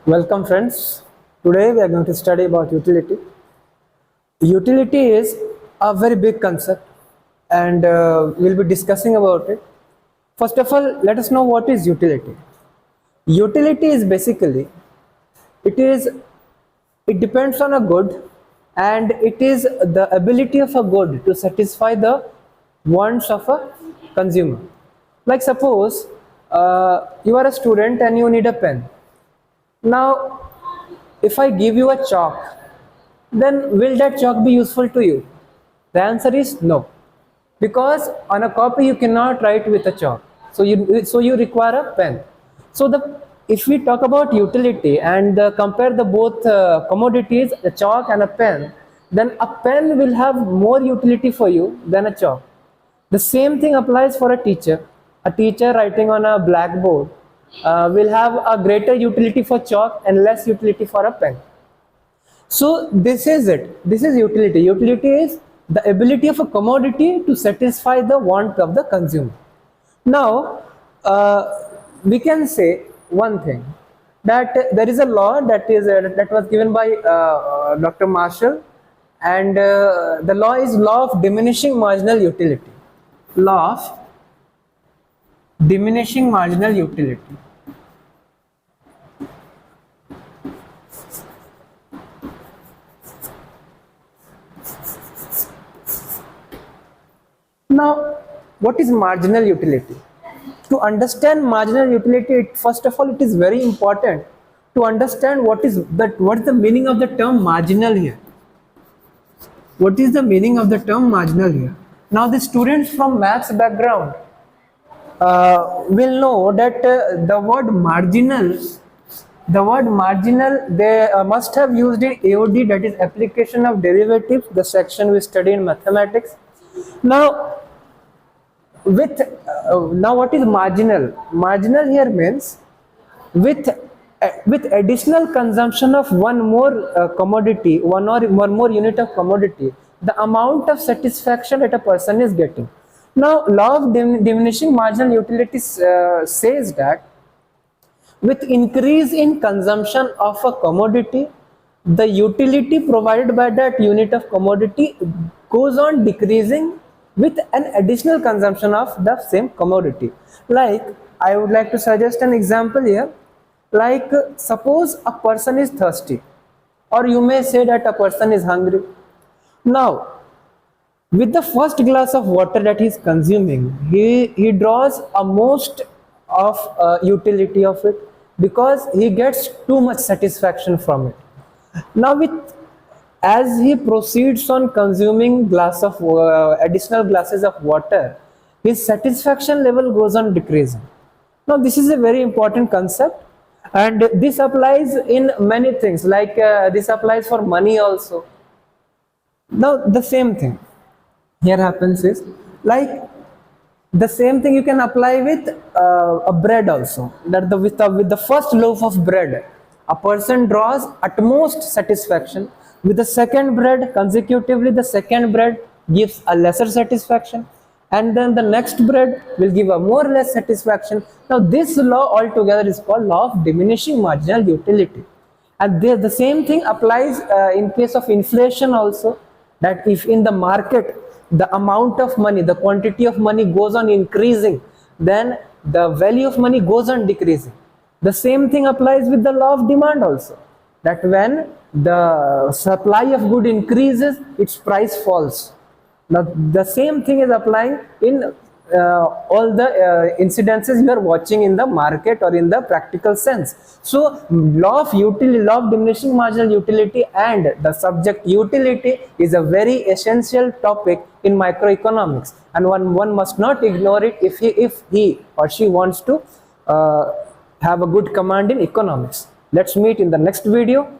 Welcome friends. Today we are going to study about utility. Utility is a very big concept and we'll be discussing about it. First of all, let us know what is utility. Utility is basically, it depends on a good and it is the ability of a good to satisfy the wants of a consumer. Like suppose you are a student and you need a pen. Now, if I give you a chalk, then will that chalk be useful to you? The answer is no, because on a copy you cannot write with a chalk. So you require a pen. So if we talk about utility and compare the both commodities, a chalk and a pen, then a pen will have more utility for you than a chalk. The same thing applies for a teacher. A teacher writing on a blackboard will have a greater utility for chalk and less utility for a pen. So this is it. This is utility. Utility is the ability of a commodity to satisfy the want of the consumer. Now, we can say one thing, that there is a law that was given by Dr. Marshall, and the law is law of diminishing marginal utility. Law of diminishing marginal utility. Now, what is marginal utility? To understand marginal utility, first of all, it is very important to understand what is the meaning of the term marginal here. What is the meaning of the term marginal here? Now, the students from maths background will know that the word marginal, they must have used in AOD, that is application of derivatives, the section we study in mathematics. Now, now what is marginal? Marginal here means with additional consumption of one more commodity, one more unit of commodity, the amount of satisfaction that a person is getting. Now, law of diminishing marginal utility says that with increase in consumption of a commodity, the utility provided by that unit of commodity goes on decreasing with an additional consumption of the same commodity. Like, I would like to suggest an example here. Like, suppose a person is thirsty, or you may say that a person is hungry. Now, with the first glass of water that he is consuming, he draws a most of utility of it, because he gets too much satisfaction from it. Now, as he proceeds on consuming additional glasses of water, his satisfaction level goes on decreasing. Now, this is a very important concept, and this applies in many things, like this applies for money also. Now, the same thing here happens is, like, the same thing you can apply with a bread also, that with the first loaf of bread, a person draws utmost satisfaction. With the second bread, consecutively the second bread gives a lesser satisfaction, and then the next bread will give a more or less satisfaction. Now, this law altogether is called law of diminishing marginal utility. And the same thing applies in case of inflation also, that if in the market the amount of money, the quantity of money goes on increasing, then the value of money goes on decreasing. The same thing applies with the law of demand also, that when the supply of good increases, its price falls. Now, the same thing is applying in all the incidences you are watching in the market or in the practical sense. So, law of diminishing marginal utility and the subject utility is a very essential topic in microeconomics, and one must not ignore it if he or she wants to have a good command in economics. Let's meet in the next video.